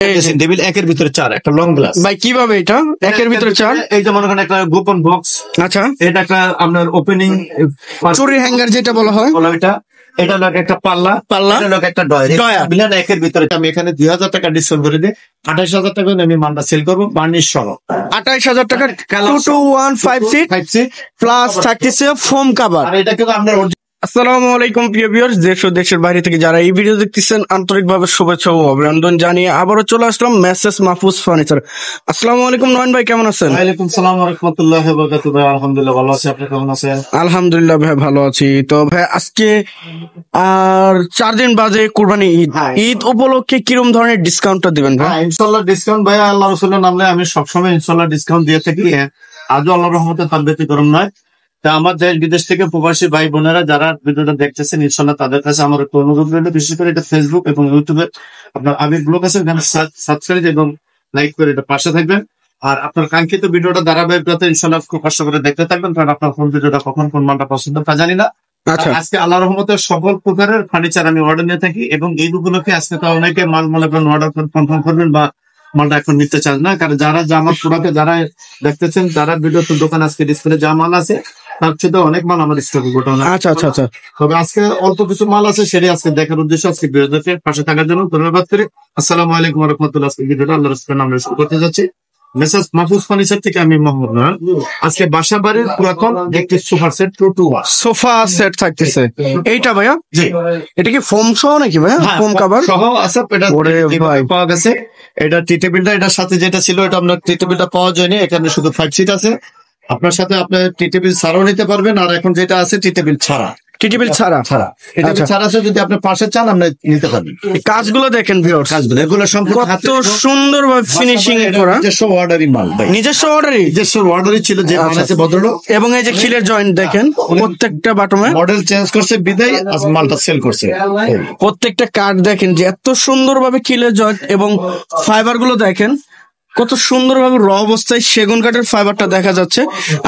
Dressing table একের ভিতরে 4 একটা লং গ্লাস। ভাই কিভাবে এটা একের ভিতরে 4? এই যে মনে করেন একটা গোপন বক্স। আচ্ছা, এটা একটা আপনার ওপেনিং চুরি হ্যাঙ্গার যেটা বলা হয়, এটা লোক একটা পাল্লা এটা লোক একটা ডয়ার মিলান একের ভিতরে। আমি এখানে 2000 টাকা ডিসকাউন্ট করে দিই, 28000 টাকা আমি মালটা সেল করবো বার্নিশ সহ। 28000 টাকা 22156 প্লাস থাকতেছে ফোম কভার। আর এটা কিন্তু আপনার আসসালামু আলাইকুম প্রিয় ভিউয়ার্স, দেশ ও দেশের বাইরে থেকে যারা এই ভিডিও দেখতেছেন আন্তরিকভাবে শুভেচ্ছা ও অভিনন্দন জানিয়ে আবারও চলে আসলাম মেসেস মাহফুজ ফার্নিচার। আসসালামু আলাইকুম নয়ন ভাই, কেমন আছেন? ওয়ালাইকুম সালাম ওয়া রাহমাতুল্লাহি ওয়া বারাকাতুহু। ভাই আলহামদুলিল্লাহ ভালো আছি, আপনি কেমন আছেন? আলহামদুলিল্লাহ ভাই ভালো আছি। তো ভাই আজকে আর 4 দিন বাদে কুরবানি ঈদ, ঈদ উপলক্ষে কিরকম ধরনের ডিসকাউন্টটা দিবেন ভাই? ইনশাআল্লাহ ডিসকাউন্ট ভাই আল্লাহ রাসূলের নামে আমি সবসময় ইনশাআল্লাহ ডিসকাউন্ট দিয়ে থাকি। আজও আল্লাহর রহমতে তার ব্যতিক্রম নয়। তা আমার দেশ বিদেশ থেকে প্রবাসী ভাই বোনেরা যারা ভিডিওটা দেখতেছেন ইনশাআল্লাহ তাদের কাছে আমার একটু অনুরোধ রইল, বিশেষ করে এটা ফেসবুক এবং ইউটিউবে আপনার আবির ব্লগ আছে, এখানে সাবস্ক্রাইব এবং লাইক করে এটা পাশে থাকবেন। আর আপনার কাঙ্ক্ষিত ভিডিওটা ধারাবাহিকতা ইনশাআল্লাহ খুব কষ্ট করে দেখতে থাকবেন, কারণ আপনার কোন ভিডিওটা কখন কোন মানটা পছন্দ তা জানি না। আজকে আল্লাহ রহমতে সকল প্রকারের ফার্নিচার আমি অর্ডার নিয়ে থাকি, এবং এই উপলক্ষে আজকে তো অনেকে মাল মনে করেন অর্ডার কনফার্ম করবেন বা মালটা এখন নিতে চান না, কারণ যারা আমার প্রোডাক্টে যারা দেখতেছেন যারা ভিডিও দোকান আজকে ডিসপ্লে যা মাল আছে তার চেয়ে অনেক মাল আমাদের স্টকে গোটানো। আচ্ছা আচ্ছা আচ্ছা, তবে আজকে অল্প কিছু মাল আছে, সেটাই আজকে দেখার উদ্দেশ্য আজকে ভিডিওতে পাশে থাকার জন্য ধন্যবাদ করি। আসসালামু আলাইকুম ওয়া রাহমাতুল্লাহ। আজকে ভিডিওটা আল্লাহর রাসূলের নামে শুরু করতে যাচ্ছি। মেসেজ মাহফুজ ফার্নিচার থেকে আমি মোহাম্মদ নয়ন। আজকে বাসাবাড়ির পুরাতন একটি সোফা সেট 221 সোফা সেট থাকতেছে এইটা ভাইয়া? জি। এটা কি ফোম সহ নাকি ভাইয়া? ফোম কভার সহ আছে। এটা পাওয়া গেছে। এটা টি টেবিলটা এটার সাথে যেটা ছিল এটা আপনার টি টেবিলটা পাওয়া যায়নি, এখানে শুধু 5 সিট আছে। আপনার সাথে আপনি টি টেবিল ছাড়াও নিতে পারবেন, আর এখন যেটা আছে টি টেবিল ছাড়া। টি টেবিল ছাড়া আছে, যদি আপনি পাশে চান আপনি নিতে পারবেন। কাজগুলো দেখেন ভিউয়ার্স, কাজগুলো এগুলো সম্পূর্ণ কত সুন্দরভাবে ফিনিশিং করা। নিজস্ব অর্ডারই মাল ভাই, নিজস্ব অর্ডারই ছিল যে বানাইছে ভদ্রলোক। এবং এই যে খিলের জয়েন্ট দেখেন, প্রত্যেকটা বাটমে মডেল চেঞ্জ করছে বিদায় আজ মালটা সেল করছে। প্রত্যেকটা কার্ড দেখেন যে এত সুন্দরভাবে খিলের জয়েন্ট, এবং ফাইবার গুলো দেখেন কত সুন্দরভাবে র অবস্থায় সেগুন কাঠের ফাইবারটা দেখা যাচ্ছে।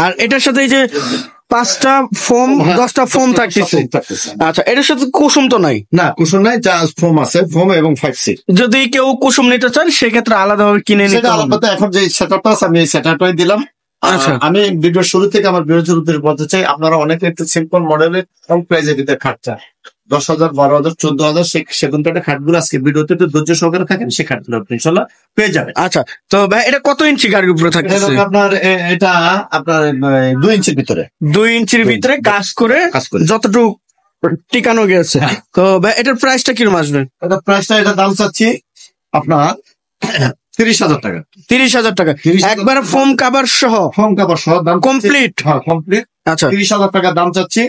আর এটার সাথে এই যে 5টা ফোম 10টা ফোম থাকতেছে। আচ্ছা, এটার সাথে কুসুম তো নাই? না, কুসুম নাই, যা ফোম আছে, ফোম এবং 5 সিট। যদি কেউ কুসুম নিতে চান সেক্ষেত্রে আলাদাভাবে কিনে নিতে হবে। এখন যে সেটআপটা আছে আমি এই সেটআপটাই দিলাম। আচ্ছা, আমি ভিডিও শুরু থেকে আমার ভিডিও শুরুতে বলতে চাই, আপনারা অনেকে একটু সিম্পল মডেলের কম প্রাইসে দিতে খাট চান, 10,000 12,000 14,000 সেগুন কাঠের খাটগুলো আজকে ভিডিওতে একটু ধৈর্য সহকারে থাকেন, সেই খাটগুলো আপনি ইনশাআল্লাহ পেয়ে যাবেন। আচ্ছা, তো ভাই এটা কত ইঞ্চি গাড়ির উপরে থাকতেছে? এটা আপনার 2 ইঞ্চির ভিতরে, 2 ইঞ্চির ভিতরে কাজ করে যতটুকু টিকানো গেছে। তো ভাই এটার প্রাইসটা কিরকম আসবে? এটা দাম চাচ্ছি আপনার 30,000 টাকা। 30,000 টাকা একবার ফোম কভার সহ? ফোম কভার সহ দাম কমপ্লিট। হ্যাঁ কমপ্লিট। আচ্ছা, 30,000 টাকা দাম চাচ্ছি।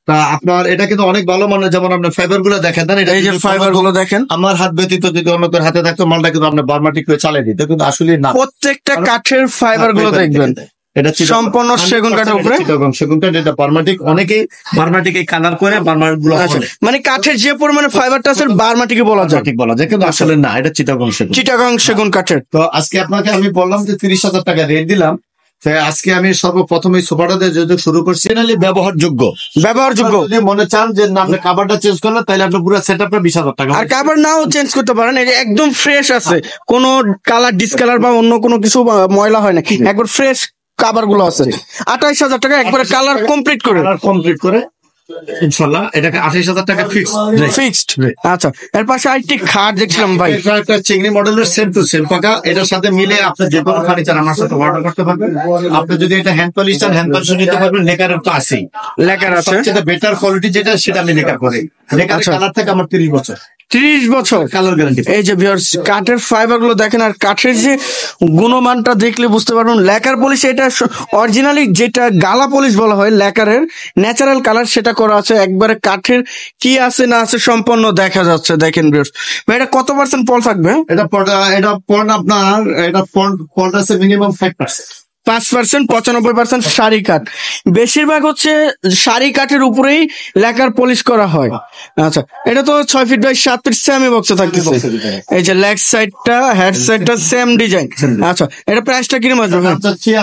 তা আপনার এটা কিন্তু অনেক ভালো মানের, যেমন আপনার ফাইবার গুলো দেখেন, এই যে ফাইবার গুলো দেখেন, আমার হাত ব্যতীত যদি অন্য কারোর হাতে থাকতো মালটা কিন্তু আপনার বারমাটিক হয়ে চালিয়ে দিত, কিন্তু আসলে না। প্রত্যেকটা কাঠের ফাইবার গুলো দেখবেন এটা সম্পূর্ণ সেগুন কাঠের উপরে। সেগুন কাঠ এটা বারমাটিক, অনেকেই বারমাটিক কালার করে বারমাটিক গুলো, মানে কাঠের যে পরিমাণে ফাইবারটা আছে বারমাটিকই বলা যায়, কিন্তু আসলে না, এটা চিটাগং সেগুন কাঠের। তো আজকে আপনাকে আমি বললাম যে 30,000 টাকা রেট দিলাম। আজকে আমি সর্বপ্রথম এই সোফাটা দিয়ে যেহেতু শুরু করছি, ব্যবহারযোগ্য যদি মনে চান যে আপনি কাভারটা চেঞ্জ করলেন, তাহলে আপনার পুরো সেটআপটা 20,000 টাকা। আর কাভার নাও চেঞ্জ করতে পারেন, এই যে একদম ফ্রেশ আছে, কোনো কালার ডিসকালার বা অন্য কোনো কিছু ময়লা হয় না, একবার ফ্রেশ কাভার গুলো আছে। 28,000 টাকা একবারে কালার কমপ্লিট করে ইনশাআল্লাহ এটাকে 28,000 টাকা ফিক্সড। আচ্ছা, এর পাশে আরেকটি খাট দেখছিলাম ভাই, একটা চিংড়ি মডেলের সেম টু সেম পাকা। এটার সাথে মিলে আপনি যে কোনো ফার্নিচার আমার সাথে অর্ডার করতে পারবেন। আপনি যদি এটা হ্যান্ড পলিশ চান, হ্যান্ড পলিশ নিতে পারবেন। লেকার তো আছেই, লেকার আছে, সেটা বেটার কোয়ালিটি যেটা সেটা আমি লেকার করি। লেকার কালার থেকে আমার 30 বছর কালার গ্যারান্টি। এই যে ভিউয়ার্স কাঠের ফাইবার গুলো দেখেন, আর কাঠের যে গুণমানটা দেখলে বুঝতে পারবেন। লেকার পলিশ এটা অরিজিনালি যেটা গালা পলিশ বলা হয়, লেকারের ন্যাচারাল কালার সেটা করা আছে। একবারে কাঠের কি আছে না আছে সম্পূর্ণ দেখা যাচ্ছে। দেখেন ভিউয়ার্স, এটা কত % পল থাকবে? এটা আপনার এটা পল আছে মিনিমাম 5%। 5%, 95% সারি কাঠ। বেশিরভাগ হচ্ছে সারি কাঠের উপরেই লেকার পলিশ করা হয়। আচ্ছা, এটা তো 6 ফিট বাই 7 ফিট সেমি বক্সে থাকতেছে। এই যে লেগ সাইডটা হেড সাইডটা সেম ডিজাইন। আচ্ছা, এটা প্রাইসটা কিরকম আসবে?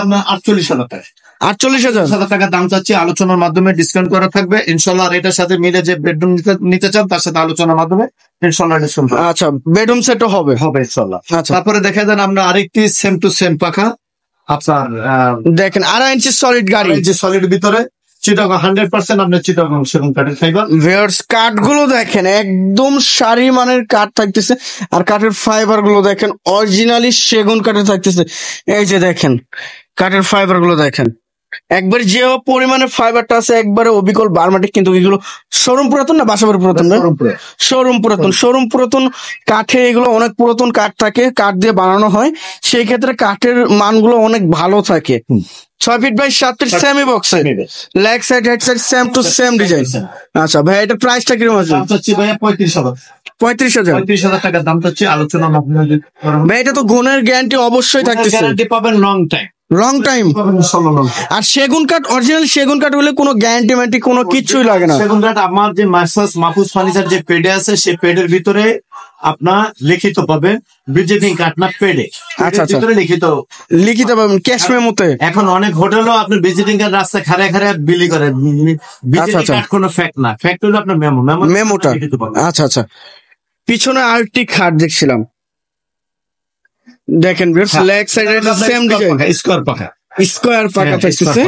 আপনার 48,000 টাকা। 48,000 টাকা দাম চাচ্ছি, আলোচনার মাধ্যমে ডিসকাউন্ট করা থাকবে ইনশাল্লাহ। আর এটার সাথে মিলে যে বেডরুম নিতে চান তার সাথে আলোচনার মাধ্যমে ইনশাল্লাহ ডিসকাউন্ট আচ্ছা, বেডরুম সেটও হবে হবে ইনশাল্লাহ। আচ্ছা, তারপরে দেখা যান আমরা আরেকটি সেম টু সেম পাখা আপনার দেখেন 2.5 ইঞ্চি সলিড গাড়ি, যে সলিড ভিতরে চিটাগং 100% আপনার চিটাগং সেগুন কাঠের ফাইবার। ভিউয়ার্স কাঠ গুলো দেখেন একদম সারি মানের কাঠ থাকতেছে, আর কাঠের ফাইবার গুলো দেখেন অরিজিনালি সেগুন কাঠের থাকতেছে। এই যে দেখেন কাঠের ফাইবার গুলো দেখেন, একবার যে পরিমাণে ফাইবারটা আছে একবারে অবিকল বারমাটিক, কিন্তু এগুলো শোরুম পুরাতন না বাসাবাড়ি পুরাতন? শোরুম পুরাতন। শোরুম পুরাতন কাঠে এগুলো অনেক পুরাতন কাঠ থাকে, কাঠ দিয়ে বানানো হয়, সেই ক্ষেত্রে কাঠের মানগুলো অনেক ভালো থাকে। 6 ফিট বাই 7 ফিট সেমি বক্সে, leg side head side same to same design. আচ্ছা ভাই, এটা প্রাইসটা কিরকম আছে? দাম চাচ্ছি ভাইয়া 35,000 35,000 টাকা দাম চাচ্ছি, আলোচনা ভাই। এটা তো গুণের গ্যারান্টি অবশ্যই থাকতেছে, গ্যারান্টি পাবেন লং টাইম, লং টাইম। আর সেগুন কাঠ অরিজিনাল সেগুন কাঠ হলে কোনো গ্যারান্টি ম্যান্টি কোনো কিছুই লাগে না। সেগুন কাঠ আমার যে মাহফুজ ফার্নিচার যে পেডে আছে সেই পেডের ভিতরে আপনার লিখিত পাবেন ভিজিটিং কার্ড না পেডে। আচ্ছা, ভিতরে লিখিত পাবেন ক্যাশ মেমোতে। এখন অনেক হোটেলও আপনি ভিজিটিং কার্ড রাস্তায় খাড়ায় খাড়ায় বিলি করেন, ভিজিটিং কার্ড কোনো ফ্যাক্ট না, ফ্যাক্ট হলো আপনার মেমোটা। আচ্ছা আচ্ছা, পিছনে আরেকটি খাট দেখছিলাম, দেখেন leg side same design, square পাখা, স্কোয়ার পাকা থাকতেছে,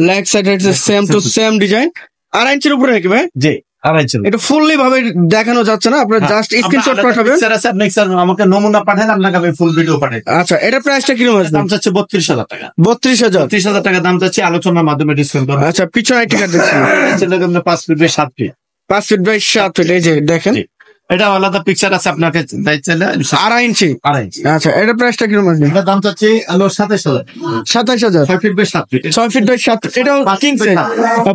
leg side same to same design. 2.5 ইঞ্চির উপরে নাকি ভাই? জি 2.5 ইঞ্চি। এটা ফুললি ভাবে দেখানো যাচ্ছে না, আপনার জাস্ট স্ক্রিনশট পাঠাবেন। আমাকে নমুনা পাঠান, আপনাকে আমি ফুল ভিডিও পাঠাই। আচ্ছা, এটা প্রাইসটা কিরকম আছে? দাম চাচ্ছে 32,000 টাকা। 32,000 টাকা দাম চাচ্ছে, আলোচনার মাধ্যমে ডিসকাউন্ট করবো। আচ্ছা, পিছনে আরেকটি কাঠ দেখছি, 5 feet by 7 feet, 5 feet by 7 feet. এই যে দেখেন এটা আলাদা পিকচার আছে, আপনাকে 2.5 ইঞ্চি। 2.5 ইঞ্চি। আচ্ছা, এটা প্রাইসটা কিরকম আছে? এটা দাম চাচ্ছি 27,000 27,000 6 feet by 7 feet. 6 feet by 7 feet, এটাও king size.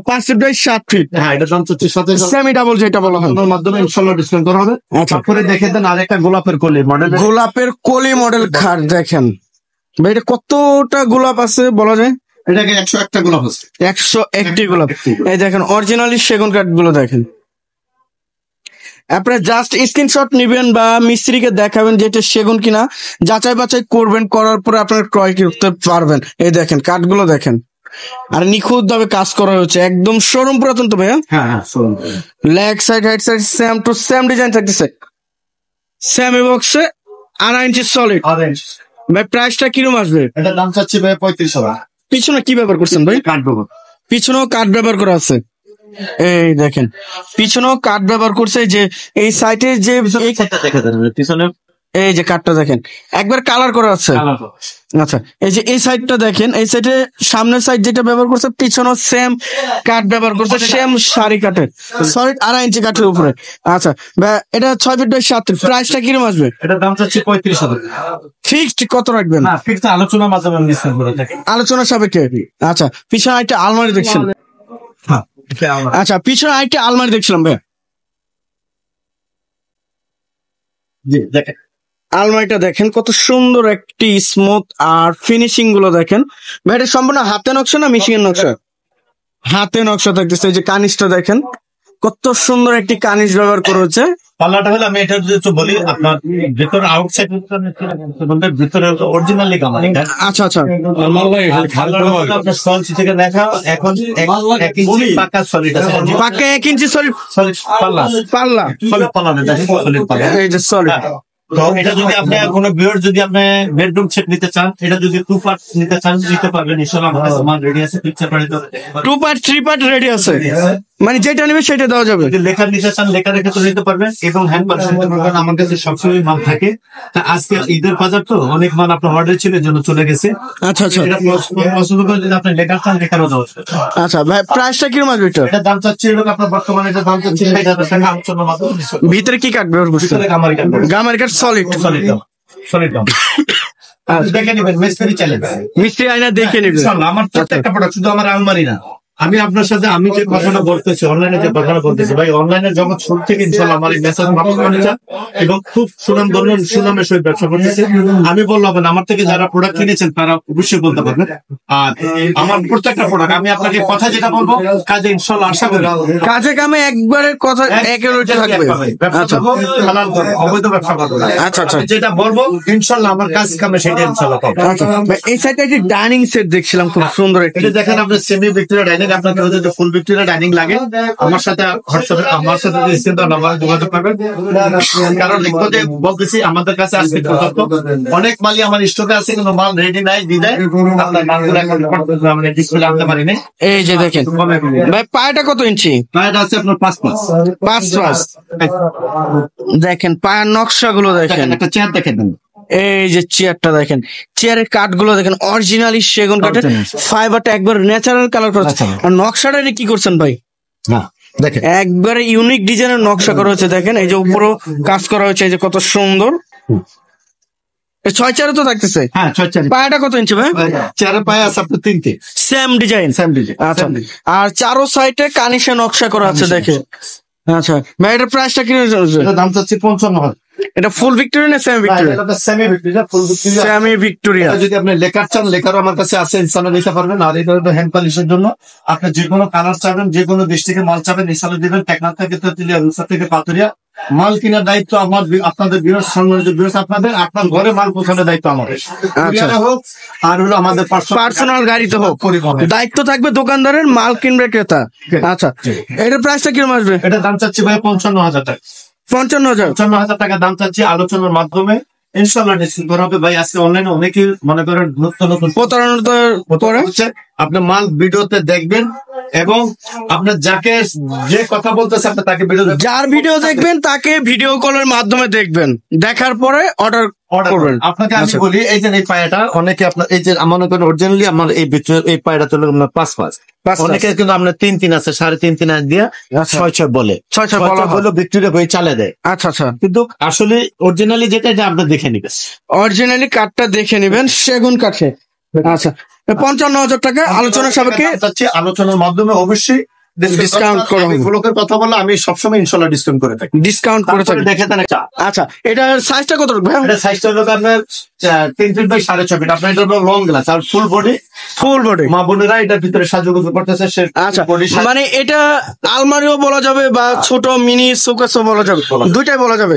5 feet by 7 feet, হ্যাঁ এটা দাম চাচ্ছি 27,000 সেমি ডাবল যেটা বলা হয়, এর মাধ্যমে ইনশাআল্লাহ ডিসকাউন্ট করা হবে। আচ্ছা, তারপরে দেখে দেন আরেকটা গোলাপের কলি মডেল, গোলাপের কলি মডেল খাট দেখেন ভাই, এটা কতটা গোলাপ আছে বলা যায়? এটাকে 101টা গোলাপ আছে, 101টি গোলাপ। এই দেখেন অরিজিনালি সেগুন কাঠ গুলো দেখেন, আপনারা জাস্ট স্ক্রিনশট নিবেন বা মিস্ত্রিকে দেখাবেন যে এটা সেগুন কিনা, যাচাই বাছাই করবেন, করার পরে আপনারা ক্রয় করতে পারবেন। এই দেখেন কাঠগুলো দেখেন, আর নিখুঁত ভাবে কাজ করা হয়েছে, একদম শোরুম পুরাতন তো ভাইয়া। হ্যাঁ leg side head side same to same design থাকতেছে, সেমি বক্সে 2.5 ইঞ্চি সলিড। ভাই প্রাইসটা কিরকম আসবে? এটা দাম চাচ্ছি ভাই 35,000। পিছনে কি ব্যবহার করছেন ভাই? কাঠ ব্যবহার, পিছনেও কাঠ ব্যবহার করা আছে, এই দেখেন পিছনেও কাঠ ব্যবহার করছে। যে এই সাইডে যে পিছনে এই যে কাঠটা দেখেন একবার কালার করা আছে। আচ্ছা, এই যে এই সাইডটা দেখেন, এই সাইডে সামনের সাইড যেটা ব্যবহার করছে পিছনেও সেম কাঠ ব্যবহার করছে, সেম সারি কাঠের সলিড 2.5 ইঞ্চি কাঠের উপরে। আচ্ছা ভাই, এটা 6 ফিট বাই 7 ফিট, প্রাইসটা কিরকম আসবে? এটা দাম চাচ্ছি 35,000। ফিক্সড কত রাখবেন? না ফিক্সড আলোচনার মাধ্যমে আমি ডিসকাউন্ট করে থাকি, আলোচনা সাপেক্ষে। আচ্ছা, পিছনে একটা আলমারি দেখছেন? আচ্ছা, পিছনে আরেকটা আলমারি দেখছিলাম ভাই, দেখেন আলমারিটা দেখেন কত সুন্দর একটি স্মুথ, আর ফিনিশিং গুলো দেখেন ভাই, এটা সম্পূর্ণ হাতে নকশা না মেশিন নকশা? হাতে নকশা থাকতেছে। এই যে কানিসটা দেখেন কত সুন্দর একটি কানিস ব্যবহার করেছে। পাল্লাটা হলে আমি এটা যদি একটু বলি, আপনার ভিতরে আউটসাইড বলতে ভিতরে অরিজিনালি কামার। আচ্ছা আচ্ছা, আপনার সলিড থেকে দেখা এখন 1 ইঞ্চি পাকা সলিড আছে, পাকা 1 ইঞ্চি সলিড পাল্লা পাল্লা, সলিড পাল্লা না, সলিড পাল্লা। এই যে সলিড। তো এটা যদি আপনি কোনো ভিউয়ার যদি আপনি বেডরুম সেট নিতে চান, এটা যদি 2 পার্ট নিতে চান নিতে পারবেন ইনশাআল্লাহ। আমাদের সামান রেডি আছে, পিকচার পাঠিয়ে দেব। 2 পার্ট 3 পার্ট রেডি আছে, মানে যেটা নেবে সেটা দেওয়া যাবে। যদি লেখা নিতে চান লেখা রেখে তো নিতে পারবেন, এবং হ্যান্ড পার্স নিতে পারবেন। আমার কাছে সবসময় মাল থাকে, তা আজকে ঈদের বাজার তো অনেক মাল আপনার অর্ডার ছিল এর জন্য চলে গেছে। আচ্ছা আচ্ছা, এটা পছন্দ করে যদি আপনি লেখা চান লেখারও দেওয়া যাবে। আচ্ছা ভাই, প্রাইসটা কিরকম আসবে এটা? এটা দাম চাচ্ছি আপনার বর্তমানে এটা দাম চাচ্ছি 60,000 টাকা, আলোচনার মাধ্যমে। ভিতরে কি কাঠ ব্যবহার করছেন? গামারি কাঠ, গামারি কাঠ সলিড সলিড দাম দেখে নেবেন, মিস্ত্রি চ্যালেঞ্জ, মিস্ত্রি আয়না দেখে নেবে। আমার প্রত্যেকটা প্রোডাক্ট, শুধু আমার আলমারি না, আমি আপনার সাথে আমি যে কথাটা বলতেছি, অনলাইনে যে কথাটা বলতেছি ভাই, অনলাইনে জগৎ শুরু থেকে ইনশাআল্লাহ আমার এই মেসেজ ফার্নিচার এবং খুব সুনামের সহিত ব্যবসা করতেছে। আমি বললাম না, আমার থেকে যারা প্রোডাক্ট কিনেছেন তারা অবশ্যই বলতে পারবেন। আর আমার প্রত্যেকটা প্রোডাক্ট আমি আপনাকে কথা যেটা বলবো কাজে ইনশাআল্লাহ আশা করি কাজে কামে একবারে কথা একেবারে থাকবে। ব্যবসা করবো, হালাল করবো, অবৈধ ব্যবসা করবো। আচ্ছা আচ্ছা, যেটা বলবো ইনশাআল্লাহ আমার কাজ কামে সেটা ইনশাআল্লাহ পাবো। আচ্ছা এই সাইডে যে ডাইনিং সেট দেখছিলাম খুব সুন্দর একটা, এটা দেখেন আপনার সেমি ভিক্টোরিয়া ডাইনিং, আপনাকে যদি ফুল ভিক্টোরিয়া ডাইনিং লাগে আমার সাথে স্ক্রিন নাম্বার যোগাযোগ করবেন। কারণ বলতেছি আমাদের কাছে আজকে পর্যন্ত অনেক মালই আমার স্টকে আছে, কিন্তু মাল রেডি নাই দিদায় আপনার মালগুলো এখন মানে ডিসপ্লে আনতে পারি না। এই যে দেখেন ভাই পায়টা কত ইঞ্চি? পায়টা আছে আপনার 5 দেখেন পায়ের নকশাগুলো দেখেন, একটা চেয়ার দেখেন, এই যে চেয়ারটা দেখেন, চেয়ারের কাঠগুলো দেখেন অরিজিনালি সেগুন কাঠের, ফাইবারটা একবার ন্যাচারাল কালার করা, আর নকশাটা কি করছেন ভাই? দেখেন একবারে ইউনিক ডিজাইনের নকশা করা হয়েছে। দেখেন এই যে উপরও কাজ করা হয়েছে, এই যে কত সুন্দর। 6 তো থাকতেছে। হ্যাঁ 6 পায়াটা কত ইঞ্চি ভাই? চেয়ারের পায়ে আছে আপনার 3টে সেম ডিজাইন। আচ্ছা, আর চারো সাইডে কানিশা নকশা করা আছে দেখে। আচ্ছা ভাই এটার প্রাইসটা কি? দাম চাচ্ছি 55,000। এটা ফুল ভিক্টোরিয়া না সেমি ভিক্টোরিয়া? সেমি ভিক্টোরিয়া, ফুল ভিক্টোরিয়া। Semi Victoria. যদি আপনি লেকার চান, লেকারও আমার কাছে আছে, ইনশাআল্লাহ নিতে পারবেন। আর এটা হলো হ্যান্ড পলিশের জন্য, আপনি যে কোনো কালার চাবেন, যে কোনো দেশ থেকে মাল চাবেন ইনশাআল্লাহ দিবেন। টেকনাফ থেকে তেতুলিয়া, রুসা থেকে পাতুরিয়া। মাল কেনার দায়িত্ব আমার, আপনাদের বিরোধ সম্মানিত বিরোধ আপনাদের, আপনার ঘরে মাল পৌঁছানোর দায়িত্ব আমাদের। হোক আর হলো আমাদের পার্সোনাল গাড়িতে হোক, দায়িত্ব থাকবে দোকানদারের, মাল কিনবে ক্রেতা। আচ্ছা এটার প্রাইসটা কিরকম আসবে? এটা দাম চাচ্ছি ভাই 55,000 টাকা। 55,000 টাকা দাম চাচ্ছি, আলোচনার মাধ্যমে ইনশাআল্লাহ নিশ্চিত করা হবে। ভাই আজকে অনলাইনে অনেকেই মনে করেন নতুন প্রতারণা হচ্ছে। আপনার মাল ভিডিওতে দেখবেন এবং আপনার যাকে যে কথা বলতেছে আপনি তাকে ভিডিও, যার ভিডিও দেখবেন তাকে ভিডিও কলের মাধ্যমে দেখবেন, দেখার পরে অর্ডার করবেন। আপনাকে আমি বলি, এই যে এই পায়াটা অনেকে আপনার এই যে মনে করেন অরিজিনালি আমার এই পায়াটা চলে আপনার 5 অনেকে কিন্তু আপনার 3 আছে, 3.5 দিয়ে 6 বলে, 6 বলে ভিক্টোরিয়া বই চালে দেয়। আচ্ছা আচ্ছা, কিন্তু আসলে অরিজিনালি যেটা আপনি দেখে নিবেন, অরিজিনালি কাঠটা দেখে নিবেন সেগুন কাঠে। আচ্ছা 55,000 টাকা আলোচনা সাপেক্ষে, আলোচনার মাধ্যমে অবশ্যই ডিসকাউন্ট করা হবে। ব্লকের কথা বললে আমি সবসময় ইনশাআল্লাহ ডিসকাউন্ট করে থাকি, ডিসকাউন্ট করে থাকি। দেখে দেন একটা। আচ্ছা এটার সাইজটা কত? এটা সাইজটা হলো আপনার 3 ফিট বাই 6.5 ফিট। আপনার এটা লং গ্লাস আর ফুল বডি। মা বোনেরা এটার ভিতরে সাজুগুজু করতেছে। আচ্ছা মানে এটা আলমারিও বলা যাবে বা ছোট মিনি শোকেসও বলা যাবে, দুইটাই বলা যাবে।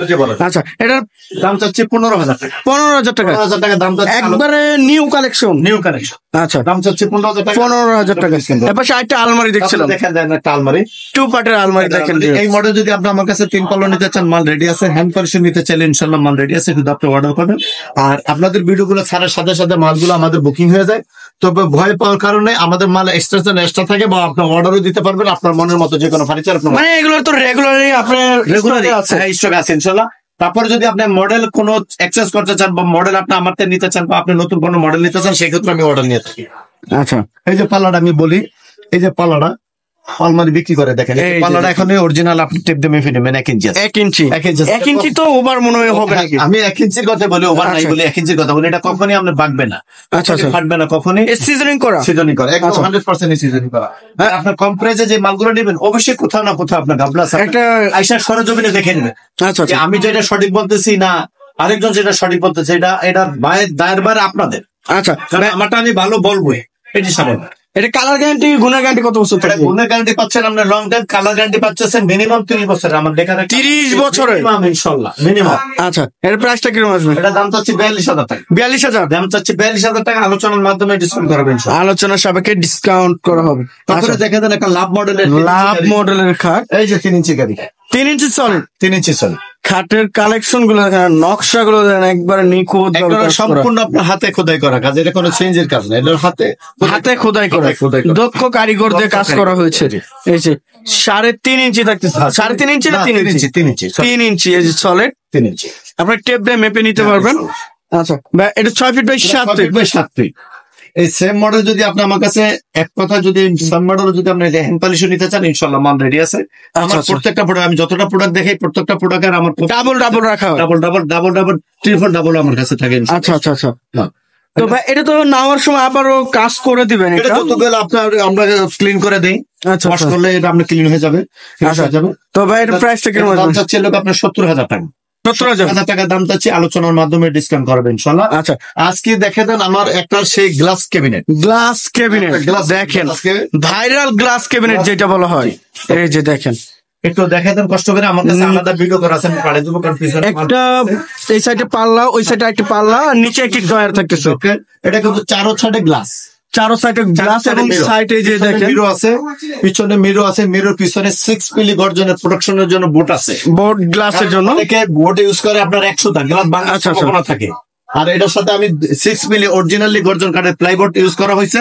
আচ্ছা এটার দাম চাচ্ছি 15,000 টাকা। 15,000 টাকা। 15,000 টাকা দাম চাচ্ছি, একবারে নিউ কালেকশন। আচ্ছা দাম চাচ্ছি 15,000 টাকা। 15,000 টাকা। এবার একটা আলমারি দেখছিলাম, দেখেন দেন একটা আলমারি, 2 পার্টের আলমারি দেখেন। এই মডেল যদি আপনি আমার কাছে 3 পাল্লা নিতে চান, মাল রেডি আছে। হ্যান্ড পলিশ নিতে চাইলে ইনশাআল্লাহ মাল রেডি আছে, শুধু আপনি অর্ডার করবেন। আর আপনাদের ভিডিওগুলো ছাড়ার সাথে সাথে মালগুলো আমাদের বুকিং হয়ে যায়। তবে ভয় পাওয়ার কারণে আমাদের মাল এক্সট্রা থাকে, বা আপনার অর্ডারও দিতে পারবেন আপনার মনের মতো যে কোনো ফার্নিচার। মানে এগুলো তো রেগুলারলি আপনার স্টক আছে ইনশাআল্লাহ। তারপরে যদি আপনি মডেল কোনো এক্সচেঞ্জ করতে চান বা মডেল আপনি আমার থেকে নিতে চান বা আপনি নতুন কোনো মডেল নিতে চান, সেক্ষেত্রে আমি অর্ডার নিয়ে থাকি। আচ্ছা এই যে পাল্লাটা আমি বলি, এই যে পাল্লাটা আলমারি বিক্রি করে, দেখেন পাল্লাটা এখন অরিজিনাল, আপনি টেপ দিয়ে মেপে নেবেন 1 ইঞ্চি আছে। 1 ইঞ্চি তো ওভার মনে হয় হবে নাকি? আমি 1 ইঞ্চির কথা বলি, ওভার নাই বলি, 1 ইঞ্চির কথা বলি। এটা কখনই আপনি বাঁকবে না, ফাটবে না কখনই। সিজনিং করা একদম 100% সিজনিং করা। আপনার কম প্রাইসে যে মালগুলো নেবেন অবশ্যই কোথাও না কোথাও আপনার গাবলা একটা আইসা সরজমিনে দেখে নেবেন। আচ্ছা আমি যেটা সঠিক বলতেছি না, আরেকজন যেটা সঠিক বলতেছে, এটা দায়ের বার আপনাদের। আচ্ছা আমারটা আমি ভালো বলবোই, এটি স্বাভাবিক। এটা কালার গ্যারান্টি, গুণের গ্যারান্টি কত বছর থাকবে? গুণের গ্যারান্টি পাচ্ছেন আপনার লং টাইম, কালার গ্যারান্টি পাচ্ছেন মিনিমাম 30 বছরের। আমার দেখা 30 বছরের ইনশাআল্লাহ মিনিমাম। আচ্ছা এর প্রাইসটা কিরকম আসবে? এটা দাম চাচ্ছি 42,000 টাকা। 42,000 দাম চাচ্ছি 42,000 টাকা। আলোচনার মাধ্যমে ডিসকাউন্ট করা হবে ইনশাআল্লাহ। আলোচনার সাপেক্ষে ডিসকাউন্ট করা হবে। তারপরে দেখে দেন একটা লাভ মডেলের খাট, এই যে 3 ইঞ্চি গাড়ি, 3 ইঞ্চি সলিড, 3 ইঞ্চি সলিড। খাটের কালেকশন গুলো দেখেন, নকশা গুলো দেখেন, একবারে নিখুঁত, সম্পূর্ণ আপনার হাতে খোদাই করা কাজ। এটা কোনো চেঞ্জের কাজ না, এটা হাতে খোদাই করা, দক্ষ কারিগর দিয়ে কাজ করা হয়েছে। এই যে 3.5 ইঞ্চি থাকতেছে, 3.5 ইঞ্চি না 3 ইঞ্চি? 3 ইঞ্চি এই যে সলিড 3 ইঞ্চি। আপনার টেপ দিয়ে মেপে নিতে পারবেন। আচ্ছা এটা 6 ফিট বাই 7 ফিট। এই সেম মডেল যদি আপনি আমার কাছে এক কথা যদি সেম মডেল যদি আপনি হ্যান্ড পলিশ নিতে চান, ইনশাআল্লাহ মাল রেডি আছে। আমার প্রত্যেকটা প্রোডাক্ট, আমি যতটা প্রোডাক্ট দেখাই প্রত্যেকটা প্রোডাক্টের আমার ডাবল রাখা হয়, ডাবল ট্রিপল ডাবল আমার কাছে থাকে। আচ্ছা তো ভাই এটা তো নেওয়ার সময় আবারও কাজ করে দিবেন এটা এটা? যতগুলো আপনার আমরা ক্লিন করে দেই, আচ্ছা ওয়াশ আচ্ছা। করলে এটা আপনার ক্লিন হয়ে যাবে, finish আচ্ছা। হয়ে যাবে। তো ভাই এটার প্রাইসটা কিরকম দাম আসবে? চাচ্ছি লোক আপনার 70,000 টাকা। 70,000। 70,000 টাকা দাম চাচ্ছি, আলোচনার মাধ্যমে ডিসকাউন্ট করবেন ইনশাল্লাহ। আচ্ছা, আজকে দেখে দেন আমার একটা সেই glass cabinet, glass cabinet glass দেখেন, আজকে ভাইরাল গ্লাস ক্যাবিনেট যেটা বলা হয়, এই যে দেখেন একটু দেখে দেন কষ্ট করে, আমার কাছে আলাদা ভিডিও করা আছে, আমি পাঠিয়ে দেবো, কারণ পিছনে একটা এই সাইডে পাল্লা, ওই সাইডে একটা পাল্লা, আর নিচে একটি ড্রয়ার থাকতেছে। এটা কিন্তু চারো সাইডে গ্লাস, চারো সাইডে গ্লাস এবং সাইডে যে দেখেন মিরো আছে, পিছনে মিরো আছে, মিরোর পিছনে 6 মিলি গর্জনের প্রোটেকশনের জন্য বোট আছে, বোর্ড গ্লাসের জন্য। অনেকে বোট ইউজ করে আপনার 100টা গ্লাস ভাঙার আচ্ছা, আচ্ছা। সম্ভাবনা থাকে। আর এটার সাথে আমি 6 মিলি অরিজিনালি গর্জন কাঠের প্লাইবোর্ড ইউজ করা হয়েছে,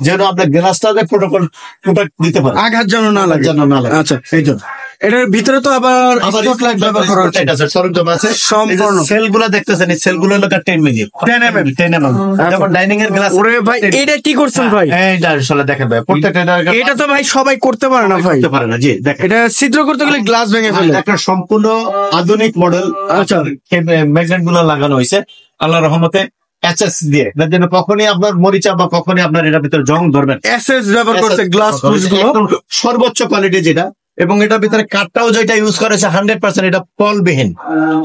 যেন আপনার গ্লাসটাকে প্রোটেক্ট দিতে পারে, আঘাত যেন না লাগে। যেন না লাগে। আচ্ছা, এই জন্য এটার ভিতরে তো আবার আবার স্পটলাইট ব্যবহার করা হচ্ছে। সরঞ্জাম আছে সম্পূর্ণ। সেল গুলা দেখতেছেন, এই সেল গুলো 10 মিলি 10 mm, যেমন ডাইনিং এর গ্লাস। ওরে ভাই এটা কি করছেন ভাই? এইটা আসলে দেখেন ভাই, প্রত্যেকটা এটা তো ভাই সবাই করতে পারে না ভাই, করতে পারে না। জি দেখেন, এটা ছিদ্র করতে গেলে গ্লাস ভেঙে ফেলে। একটা সম্পূর্ণ আধুনিক মডেল। আচ্ছা। ম্যাগনেট গুলো লাগানো হয়েছে আল্লাহ রহমতে এচএস দিয়ে, যার জন্য কখনই আপনার মরিচা বা কখনই আপনার এটার ভিতরে জং ধরবেন। এসএস ব্যবহার করতে গ্লাস পুশ গুলো একদম সর্বোচ্চ কোয়ালিটি যেটা, এবং এটার ভিতরে কাঠটাও যেটা ইউজ করেছে 100% এটা পলবিহীন,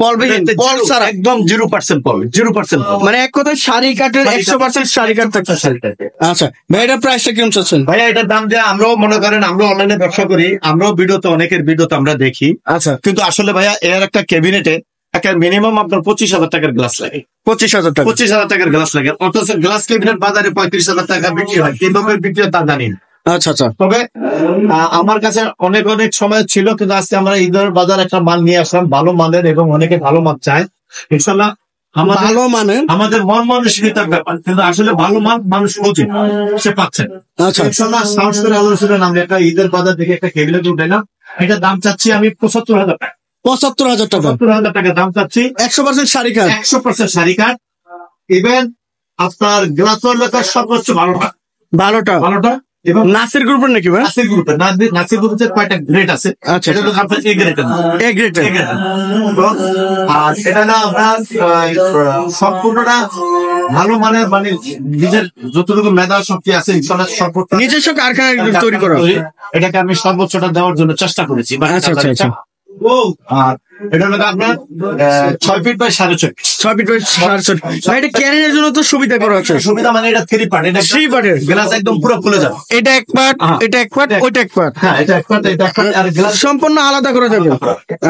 পলবিহীন, পল ছাড়া, একদম 0% পল, 0% পল। মানে এক কথায় শাড়ি কাঠের 100% শাড়ি কাঠ থাকতেছে। আচ্ছা ভাই এটার প্রাইসটা কিরকম চাচ্ছেন? ভাইয়া এটার দাম যে আমরাও মনে করেন, আমরা অনলাইনে ব্যবসা করি, আমরাও ভিডিওতে অনেকের ভিডিওতে আমরা দেখি, আচ্ছা, কিন্তু আসলে ভাইয়া এর একটা ক্যাবিনেটে একটা মিনিমাম আপনার 25,000 টাকার গ্লাস লাগে, 25,000 টাকা। 25,000 টাকার গ্লাস লাগে, অথচ গ্লাস ক্যাবিনেট বাজারে 35,000 টাকা বিক্রি হয়, কিভাবে বিক্রি হয় তা জানি না। আচ্ছা আচ্ছা। তবে আমার কাছে অনেক অনেক সময় ছিল, কিন্তু আজকে আমরা ঈদের বাজার একটা মাল নিয়ে আসলাম ভালো মানের, এবং অনেকে ভালো মাল চায় ইনশাল্লাহ। আমাদের ভালো মানে আমাদের মন মানসিকতার ব্যাপার, কিন্তু আসলে ভালো মাল মানুষ খোঁজে, সে পাচ্ছে না। আচ্ছা ইনশাল্লাহ সাহস করে আল্লাহ রসুলের নামে একটা ঈদের বাজার থেকে একটা ক্যাবিনেট উঠাইলাম, এটা দাম চাচ্ছি আমি 75,000 টাকা। 75,000 টাকা, 75,000 টাকা দাম চাচ্ছি, 100% শাড়ি কাঠ। 100% শাড়ি কাঠ। ইভেন আপনার গ্লাসের লেখার সর্বোচ্চ ভালোটা, ভালোটা এবং নাসির গ্রুপের নাকি ভাই? নাসির গ্রুপের, নাসির গ্রুপের কয়টা গ্রেড আছে, আচ্ছা। এটা হলো আপনার এ গ্রেডের, এ গ্রেডের। আর এটা না আপনার সম্পূর্ণটা ভালো মানের, মানে নিজের যতটুকু মেধা শক্তি আছে ইনশাল্লাহ সর্বোচ্চ নিজস্ব কারখানায় তৈরি করা। এটাকে আমি সর্বোচ্চটা দেওয়ার জন্য চেষ্টা করেছি। আচ্ছা আচ্ছা আচ্ছা। আর এটা হলো আপনার 6 feet by 6.5 feet. 6 feet by 6.5 ভাই এটা ক্যারিয়ারের জন্য তো সুবিধা করা আছে। সুবিধা মানে এটা 3 পার্ট, এটা 3 পার্টের গ্লাস একদম পুরো খুলে যাবে। এটা এক পার্ট, হ্যাঁ। এটা এক পার্ট, ওইটা এক পার্ট। হ্যাঁ, এটা এক পার্ট, এটা এক পার্ট, আর গ্লাস সম্পূর্ণ আলাদা করা যাবে।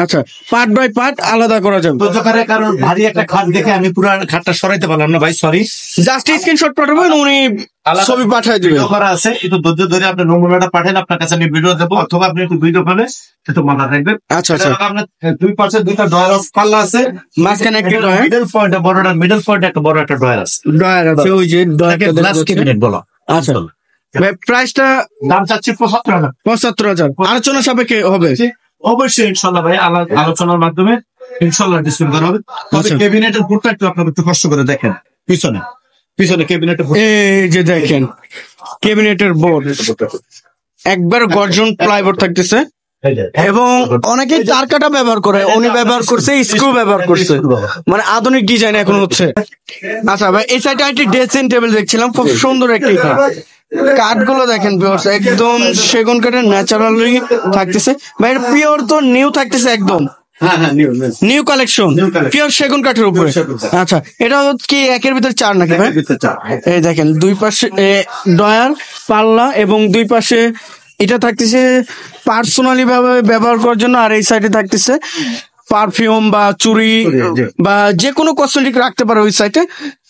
আচ্ছা, পার্ট বাই পার্ট আলাদা করা যাবে। দরকারে, কারণ ভারী একটা খাট দেখে আমি পুরো খাটটা সরাইতে পারলাম না ভাই, সরি। জাস্ট স্ক্রিনশট পাঠাবেন, উনি ছবি পাঠিয়ে দিবেন। ভিডিও করা আছে, একটু ধৈর্য ধরে আপনি নমুনাটা পাঠান, আপনার কাছে আমি ভিডিও দেবো, অথবা আপনি একটু ভিডিও পাবেন, একটু মাথা রাখবেন। আচ্ছা আচ্ছা। এটা আপনার 2 পাশে 2টা ডয়ার অফ পাল্লা আছে, মাঝখানে একটা মিডল পয়েন্ট বড়টা, মিডল পয়েন্ট একটা বড় একটা ডয়ার আছে, ডয়ার আছে, ওই যে ডয়ারটা গ্লাস ক্যাবিনেট বলো। আচ্ছা ভাই প্রাইসটা দাম চাচ্ছি 75,000। 75,000 আলোচনা সাপেক্ষে হবে। অবশ্যই ইনশাল্লাহ ভাই, আলোচনার মাধ্যমে ইনশাল্লাহ ডিসকাউন্ট করা হবে। তবে আচ্ছা। ক্যাবিনেটের ফুটটা একটু আপনার একটু কষ্ট করে দেখেন, পিছনে ক্যাবিনেটের ফুট এই যে দেখেন ক্যাবিনেটের বোর্ড একবার গর্জন প্লাইবোর্ড থাকতেছে, এবং অনেকেই তার কাটা ব্যবহার করে, উনি ব্যবহার করছে স্ক্রু ব্যবহার করছে, মানে আধুনিক ডিজাইন এখন হচ্ছে। আচ্ছা ভাই এই সাইডে একটি ড্রেসিং টেবিল দেখছিলাম, খুব সুন্দর একটি কাঠগুলো দেখেন ভিউয়ার্স, একদম সেগুন কাঠের ন্যাচারালি থাকতেছে ভাই, পিওর তো নিউ থাকতেছে একদম। হ্যাঁ হ্যাঁ, new collection, New collection। Pure সেগুন কাঠের উপরে। আচ্ছা এটা কি একের ভিতর 4 নাকি ভাই? এই দেখেন দুই পাশে ডয়ার পাল্লা, এবং দুই পাশে এটা থাকতেছে পার্সোনালি ভাবে ব্যবহার করার জন্য, আর এই সাইডে থাকতেছে পারফিউম বা চুড়ি জি। বা যে কোনো কসমেটিক রাখতে পারে ওই সাইডে।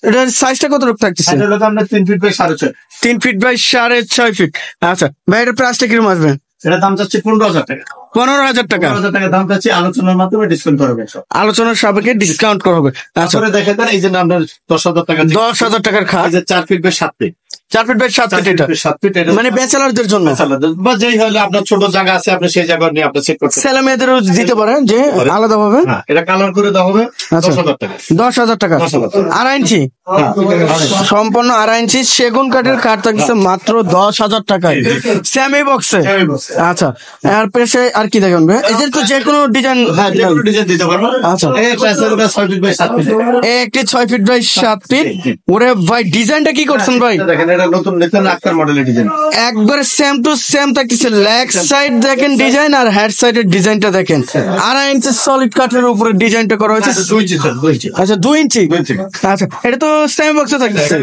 এটার সাইজটা কত রকম থাকতেছে? এটা হলো আপনার 3 feet by 6.5। 3 feet by 6.5 feet. আচ্ছা ভাই এটার প্রাইসটা কিরকম আসবে? এটা দাম চাচ্ছি 15,000 টাকা। 15,000 টাকা। 15,000 টাকা দাম চাচ্ছি, আলোচনার মাধ্যমে ডিসকাউন্ট করবে সব। আলোচনার সাপেক্ষে ডিসকাউন্ট করা হবে। আচ্ছা তারপরে দেখে দেন, এই যে আপনার 10,000 টাকা, 10,000 টাকার খাট, এই যে 4 feet by 7 feet, 4 feet by 7 feet এটা 7 ফিট এটা মানে ব্যাচেলারদের জন্য, বা যেই হলে আপনার ছোট জায়গা আছে আপনি সেই জায়গা নিয়ে আপনি সেট করতে ছেলে মেয়েদেরও দিতে পারেন যে আলাদা ভাবে। হ্যাঁ, এটা কালার করে দেওয়া হবে আচ্ছা। 10,000 টাকা। 10,000 টাকা। 10,000 টাকা। 2.5 ইঞ্চি সম্পূর্ণ 2.5 ইঞ্চি সেগুন কাঠের কাঠ থাকছে মাত্র 10,000 টাকায় সেমি বক্সে। আচ্ছা, আর পেশে আর কি দেখবেন ভাই? এদের তো যে কোনো ডিজাইন হ্যাঁ, যে কোনো ডিজাইন দিতে পারবো। আচ্ছা। এই একটা আছে ওটা 6 ফিট বাই 7 ফিট। একটি 6 ফিট বাই 7 ফিট। ওরে ভাই ডিজাইনটা কি করছেন ভাই? এটা দেখেন, এটা নতুন নিতেন আক্তার মডেলের ডিজাইন। একবারে সেম টু সেম থাকতেছে। লেগ সাইড দেখেন ডিজাইন, আর হেড সাইডের ডিজাইনটা দেখেন। 2.5 ইঞ্চি সলিড কাঠের উপরে ডিজাইনটা করা হয়েছে। 2 ইঞ্চি স্যার, 2 ইঞ্চি। আচ্ছা 2 ইঞ্চি। 2 ইঞ্চি। আচ্ছা, এটা তো সেমি বক্সে থাকতেছে।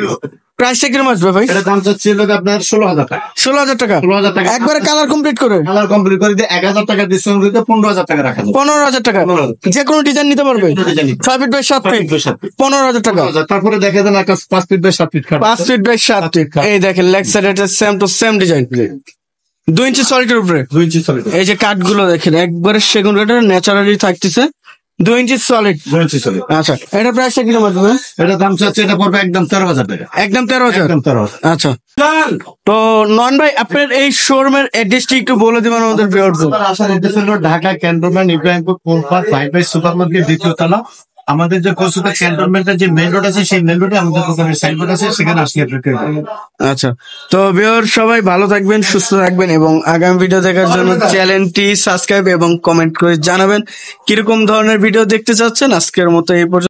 প্রাইসটা কিরকম আসবে ভাই? এটা দাম চাচ্ছিল আপনার 16,000 টাকা। 16,000 টাকা। 16,000 টাকা। একবারে কালার কমপ্লিট করে কালার কমপ্লিট করে দিয়ে 1,000 টাকা ডিসকাউন্ট দিতে 15,000 টাকা রাখা যাবে। 15,000 টাকা। 15,000 যে কোনো ডিজাইন নিতে পারবে। যে কোনো ডিজাইন নিতে 6 ফিট বাই 7 ফিট 15,000 টাকা। 15,000। তারপরে দেখে দেন একটা 5 ফিট বাই 7 ফিট কাঠ। 5 ফিট বাই 7 ফিট। এই দেখেন লেগ সাইড এটা সেম টু সেম ডিজাইন। 2 ইঞ্চি সলিডের উপরে 2 ইঞ্চি সলিড। এই যে কাঠগুলো দেখেন একবারে সেগুন কাঠের ন্যাচারালি থাকতেছে। 2 ইঞ্চি সলিড। 2 ইঞ্চি সলিড। আচ্ছা, এটা প্রাইসটা কিরকম আসবে? এটা দাম চাচ্ছে, এটা পড়বে একদম 13,000 টাকা। একদম 13,000। একদম 13,000। আচ্ছা, তো নন ভাই আপনার এই শোরুমের অ্যাড্রেসটি একটু বলে দিবেন আমাদের ভিউয়ারদের। আমার আসার উদ্দেশ্য হলো ঢাকা ক্যান্টনমেন্ট ইব্রাহিমপুর কোলপাট ভাইভাই সুপার মার্কেট 2য় তলা। আমাদের যে কলকাতা ক্যান্টনমেন্টের যে মেন রোড আছে সেই মেন রোডে আমাদের দোকানের সাইনবোর্ড আছে, সেখানে আসলে আচ্ছা, তো ভিউয়ার সবাই ভালো থাকবেন, সুস্থ থাকবেন এবং আগামী ভিডিও দেখার জন্য চ্যানেলটি সাবস্ক্রাইব এবং কমেন্ট করে জানাবেন কিরকম ধরনের ভিডিও দেখতে চাচ্ছেন। আজকের মতো এই পর্যন্ত।